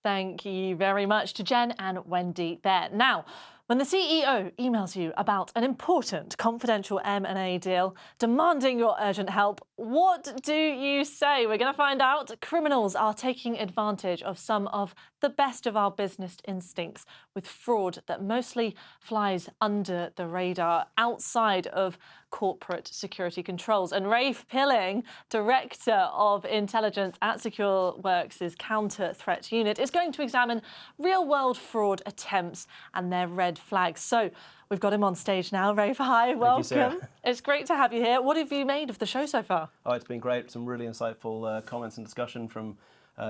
Thank you very much to Jen and Wendy there. Now, when the CEO emails you about an important confidential M&A deal demanding your urgent help, what do you say? We're going to find out. Criminals are taking advantage of some of the best of our business instincts with fraud that mostly flies under the radar outside of corporate security controls. And Rafe Pilling, Director of Intelligence at SecureWorks' Counter Threat Unit, is going to examine real-world fraud attempts and their red flags. So we've got him on stage now. Rafe, hi, welcome. Thank you, Sarah. It's great to have you here. What have you made of the show so far? Oh, it's been great. Some really insightful comments and discussion from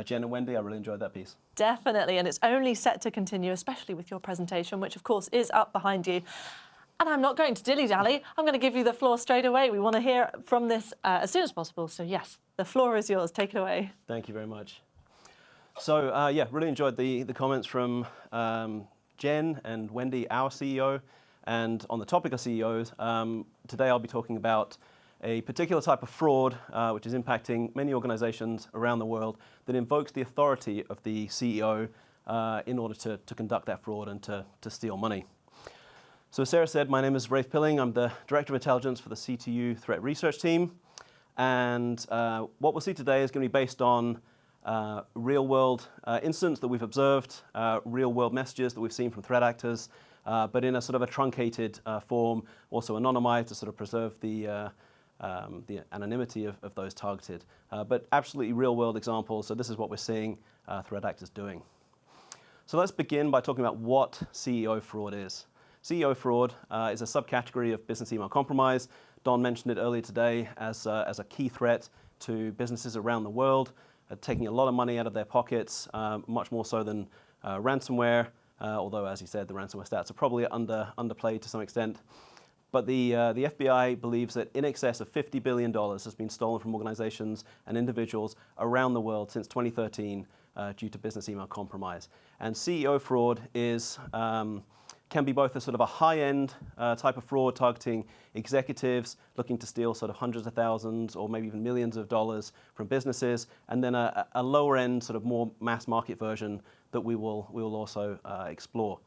Jen and Wendy. I really enjoyed that piece. Definitely, and it's only set to continue, especially with your presentation, which of course is up behind you. And I'm not going to dilly-dally. I'm going to give you the floor straight away. We want to hear from this as soon as possible. So yes, the floor is yours. Take it away. Thank you very much. So yeah, really enjoyed the comments from Jen and Wendy, our CEO. And on the topic of CEOs, today I'll be talking about a particular type of fraud which is impacting many organizations around the world that invokes the authority of the CEO in order to conduct that fraud and to steal money. So as Sarah said, my name is Rafe Pilling. I'm the Director of Intelligence for the CTU Threat Research Team. And what we'll see today is going to be based on real-world incidents that we've observed, real-world messages that we've seen from threat actors, but in a sort of a truncated form, also anonymized to sort of preserve the anonymity of those targeted. But absolutely real-world examples, so this is what we're seeing threat actors doing. So let's begin by talking about what CEO fraud is. CEO fraud is a subcategory of business email compromise. Don mentioned it earlier today as a key threat to businesses around the world, taking a lot of money out of their pockets, much more so than ransomware, although, as he said, the ransomware stats are probably underplayed to some extent. But the FBI believes that in excess of $50 billion has been stolen from organizations and individuals around the world since 2013 due to business email compromise. And CEO fraud can be both a sort of a high-end type of fraud targeting executives looking to steal sort of hundreds of thousands or maybe even millions of dollars from businesses, and then a lower-end sort of more mass-market version that we will also explore.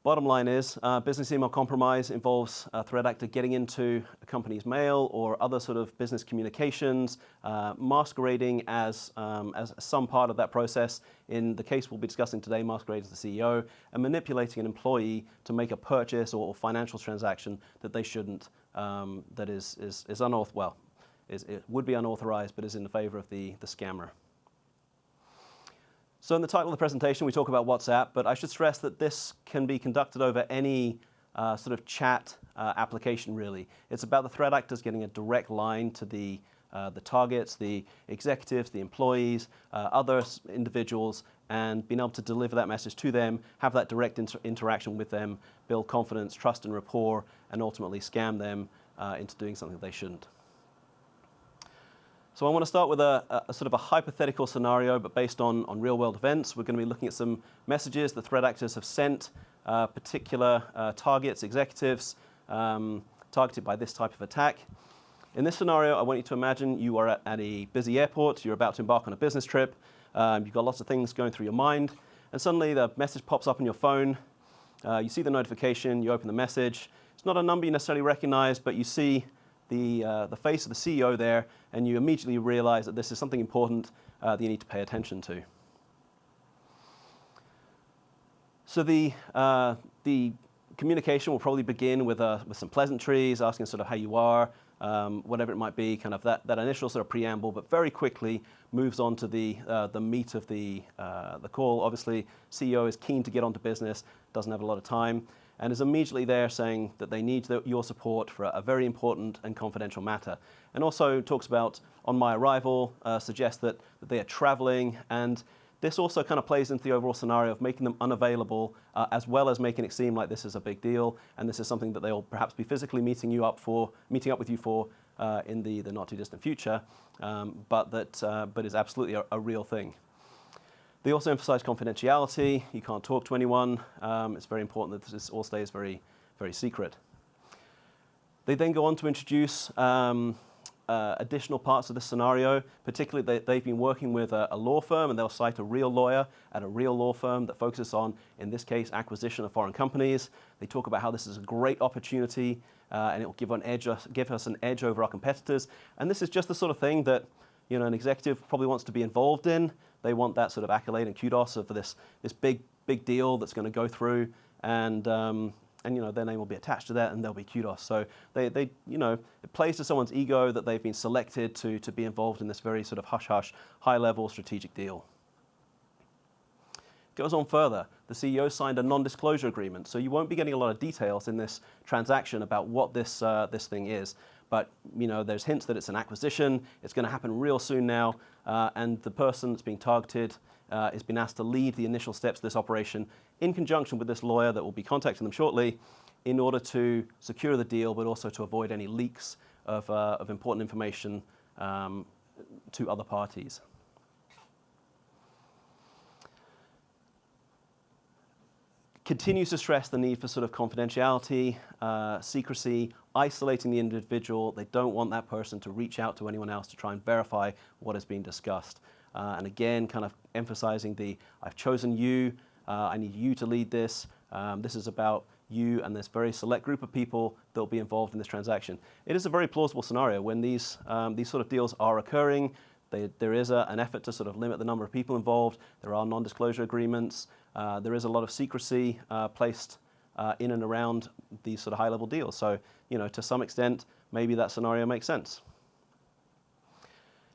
Bottom line is, business email compromise involves a threat actor getting into a company's mail or other sort of business communications, masquerading as some part of that process. In the case we'll be discussing today, masquerading as the CEO, and manipulating an employee to make a purchase or financial transaction that they shouldn't, that it would be unauthorized, but is in the favor of the scammer. So in the title of the presentation, we talk about WhatsApp, but I should stress that this can be conducted over any sort of chat application, really. It's about the threat actors getting a direct line to the targets, the executives, the employees, other individuals, and being able to deliver that message to them, have that direct interaction with them, build confidence, trust, and rapport, and ultimately scam them into doing something they shouldn't. So I want to start with a sort of a hypothetical scenario, but based on real-world events. We're going to be looking at some messages the threat actors have sent particular targets, executives, targeted by this type of attack. In this scenario, I want you to imagine you are at a busy airport. You're about to embark on a business trip. You've got lots of things going through your mind, and suddenly the message pops up on your phone. You see the notification. You open the message. It's not a number you necessarily recognize, but you see the face of the CEO there, and you immediately realize that this is something important that you need to pay attention to. So the communication will probably begin with some pleasantries, asking sort of how you are, whatever it might be, kind of that initial sort of preamble, but very quickly moves on to the meat of the call. Obviously, CEO is keen to get onto business, doesn't have a lot of time, and is immediately there saying that they need your support for a very important and confidential matter. And also talks about, on my arrival, suggests that they are traveling, and this also kind of plays into the overall scenario of making them unavailable, as well as making it seem like this is a big deal, and this is something that they'll perhaps be physically meeting up with you for in the not too distant future, but is absolutely a real thing. They also emphasize confidentiality. You can't talk to anyone. It's very important that this all stays very, very secret. They then go on to introduce additional parts of this scenario. Particularly, they've been working with a law firm, and they'll cite a real lawyer at a real law firm that focuses on, in this case, acquisition of foreign companies. They talk about how this is a great opportunity, and it will give us an edge over our competitors. And this is just the sort of thing that an executive probably wants to be involved in. They want that sort of accolade and kudos for this big deal that's going to go through, and their name will be attached to that, and there'll be kudos. So it plays to someone's ego that they've been selected to be involved in this very sort of hush-hush, high-level strategic deal. Goes on further. The CEO signed a non-disclosure agreement, so you won't be getting a lot of details in this transaction about what this thing is. But there's hints that it's an acquisition. It's going to happen real soon now, and the person that's being targeted has been asked to lead the initial steps of this operation in conjunction with this lawyer that will be contacting them shortly, in order to secure the deal, but also to avoid any leaks of important information to other parties. Continues to stress the need for sort of confidentiality, secrecy, isolating the individual. They don't want that person to reach out to anyone else to try and verify what is being discussed. And again, kind of emphasizing I've chosen you, I need you to lead this. This is about you and this very select group of people that will be involved in this transaction. It is a very plausible scenario when these sort of deals are occurring. There is an effort to sort of limit the number of people involved. There are non-disclosure agreements. There is a lot of secrecy placed in and around these sort of high-level deals. So, to some extent, maybe that scenario makes sense.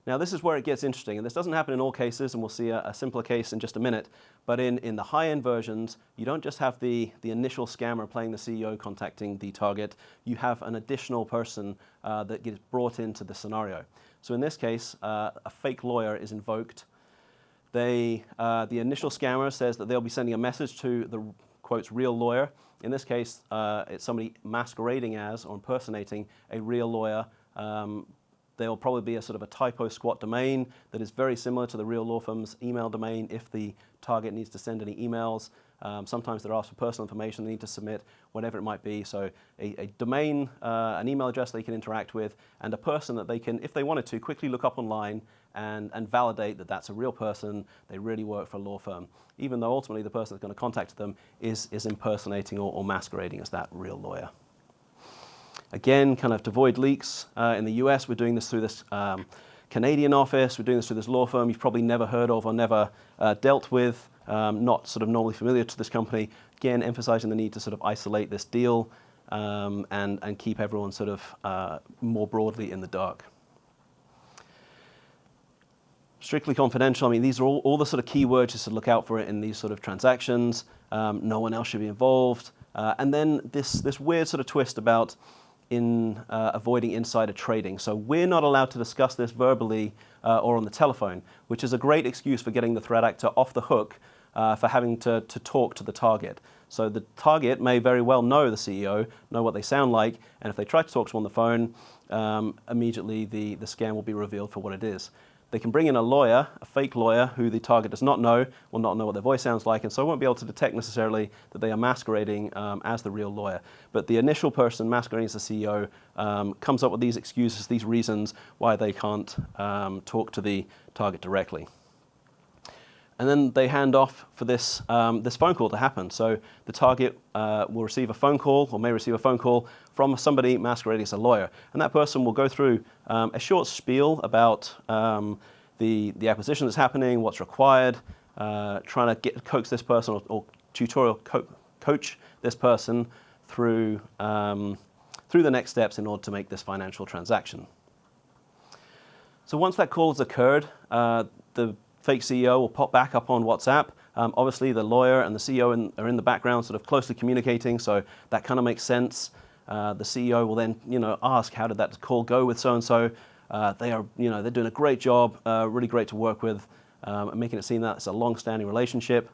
Now, this is where it gets interesting, and this doesn't happen in all cases, and we'll see a simpler case in just a minute. But in the high-end versions, you don't just have the initial scammer playing the CEO contacting the target. You have an additional person that gets brought into the scenario. So in this case, a fake lawyer is invoked. The initial scammer says that they'll be sending a message to the, quotes, real lawyer. In this case, it's somebody masquerading as or impersonating a real lawyer. There'll probably be a sort of a typo squat domain that is very similar to the real law firm's email domain if the target needs to send any emails. Sometimes they're asked for personal information they need to submit, whatever it might be. So a domain, an email address they can interact with, and a person that they can, if they wanted to, quickly look up online and validate that that's a real person, they really work for a law firm, even though ultimately the person that's going to contact them is impersonating or masquerading as that real lawyer. Again, kind of to avoid leaks, in the US, we're doing this through this Canadian office, we're doing this through this law firm you've probably never heard of or never dealt with, not sort of normally familiar to this company. Again, emphasizing the need to sort of isolate this deal and keep everyone sort of more broadly in the dark. Strictly confidential, I mean, these are all the sort of keywords just to look out for it in these sort of transactions. No one else should be involved. And then this weird sort of twist about avoiding insider trading. So we're not allowed to discuss this verbally or on the telephone, which is a great excuse for getting the threat actor off the hook for having to talk to the target. So the target may very well know the CEO, know what they sound like, and if they try to talk to them on the phone, immediately the scam will be revealed for what it is. They can bring in a lawyer, a fake lawyer, who the target does not know, will not know what their voice sounds like, and so won't be able to detect necessarily that they are masquerading as the real lawyer. But the initial person masquerading as the CEO comes up with these excuses, these reasons why they can't talk to the target directly. And then they hand off for this phone call to happen. So the target will receive a phone call, or may receive a phone call from somebody masquerading as a lawyer. And that person will go through a short spiel about the acquisition that's happening, what's required, trying to coax this person or tutorial coach this person through the next steps in order to make this financial transaction. So once that call has occurred, the fake CEO will pop back up on WhatsApp. Obviously, the lawyer and the CEO are in the background, sort of closely communicating, so that kind of makes sense. The CEO will then, ask, how did that call go with so-and-so? They're doing a great job, really great to work with, making it seem that it's a long-standing relationship.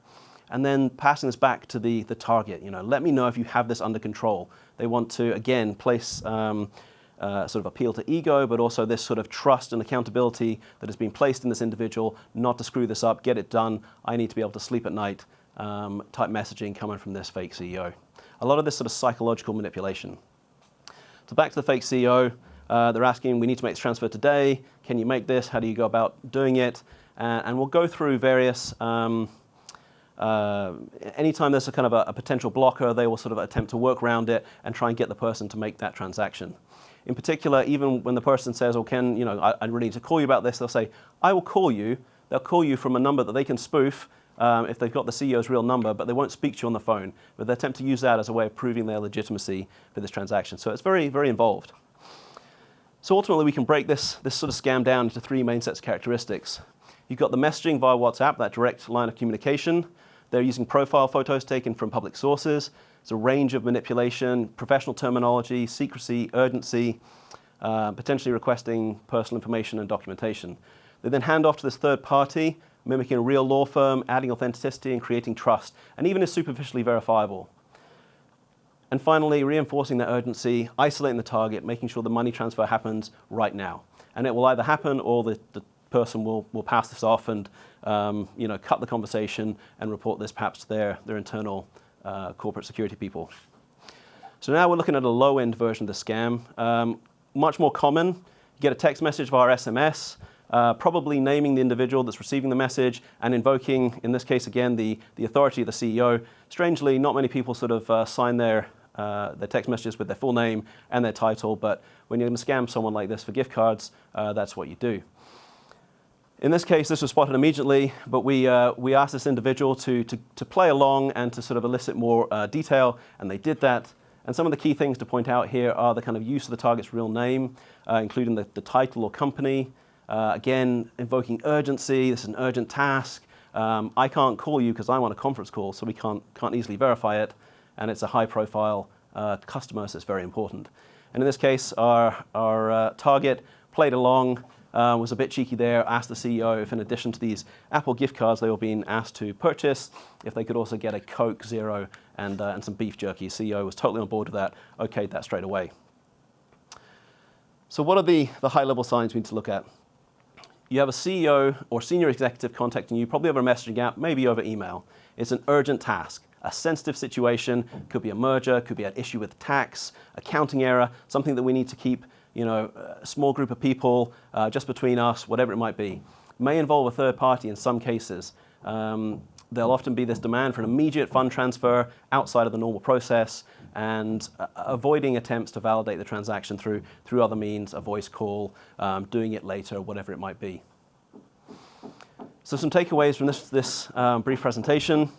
And then passing this back to the target, let me know if you have this under control. They want to, again, place sort of appeal to ego, but also this sort of trust and accountability that has been placed in this individual, not to screw this up, get it done, I need to be able to sleep at night, type messaging coming from this fake CEO. A lot of this sort of psychological manipulation. So back to the fake CEO, They're asking, we need to make this transfer today. Can you make this? How do you go about doing it? And we'll go through various, anytime there's a kind of a potential blocker, they will sort of attempt to work around it and try and get the person to make that transaction. In particular, even when the person says, oh, I really need to call you about this, they'll say, I will call you. They'll call you from a number that they can spoof if they've got the CEO's real number, but they won't speak to you on the phone. But they attempt to use that as a way of proving their legitimacy for this transaction. So it's very, very involved. So ultimately, we can break this sort of scam down into three main sets of characteristics. You've got the messaging via WhatsApp, that direct line of communication. They're using profile photos taken from public sources. It's a range of manipulation, professional terminology, secrecy, urgency, potentially requesting personal information and documentation. They then hand off to this third party, mimicking a real law firm, adding authenticity and creating trust, and even is superficially verifiable. And finally, reinforcing that urgency, isolating the target, making sure the money transfer happens right now. And it will either happen or the person will pass this off and cut the conversation and report this perhaps to their internal corporate security people. So now we're looking at a low-end version of the scam. Much more common, you get a text message via SMS, probably naming the individual that's receiving the message and invoking, in this case again, the authority of the CEO. Strangely, not many people sort of sign their text messages with their full name and their title, but when you're going to scam someone like this for gift cards, that's what you do. In this case, this was spotted immediately, but we asked this individual to play along and to sort of elicit more detail, and they did that. And some of the key things to point out here are the kind of use of the target's real name, including the title or company. Again, invoking urgency. This is an urgent task. I can't call you because I'm on a conference call, so we can't easily verify it. And it's a high-profile customer, so it's very important. And in this case, our target played along, was a bit cheeky there, asked the CEO if in addition to these Apple gift cards they were being asked to purchase, if they could also get a Coke Zero and some beef jerky. CEO was totally on board with that, okayed that straight away. So what are the high-level signs we need to look at? You have a CEO or senior executive contacting you, probably over a messaging app, maybe over email. It's an urgent task, a sensitive situation, could be a merger, could be an issue with tax, accounting error, something that we need to keep a small group of people, just between us, whatever it might be. May involve a third party in some cases. There'll often be this demand for an immediate fund transfer outside of the normal process and avoiding attempts to validate the transaction through other means, a voice call, doing it later, whatever it might be. So some takeaways from this brief presentation.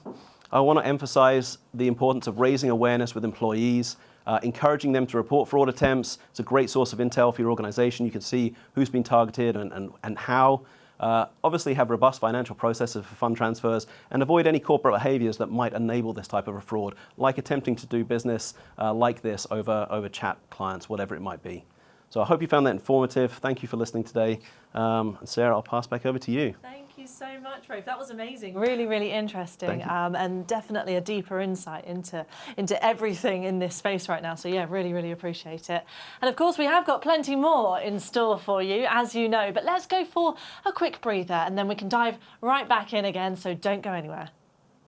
I want to emphasize the importance of raising awareness with employees, encouraging them to report fraud attempts. It's a great source of intel for your organization. You can see who's been targeted and how. Obviously have robust financial processes for fund transfers and avoid any corporate behaviors that might enable this type of a fraud, like attempting to do business like this over chat clients, whatever it might be. So I hope you found that informative. Thank you for listening today. And Sarah, I'll pass back over to you. Thank you so much, Rafe. That was amazing. Really, really interesting, and definitely a deeper insight into everything in this space right now. So yeah, really, really appreciate it. And of course, we have got plenty more in store for you, as you know. But let's go for a quick breather, and then we can dive right back in again. So don't go anywhere.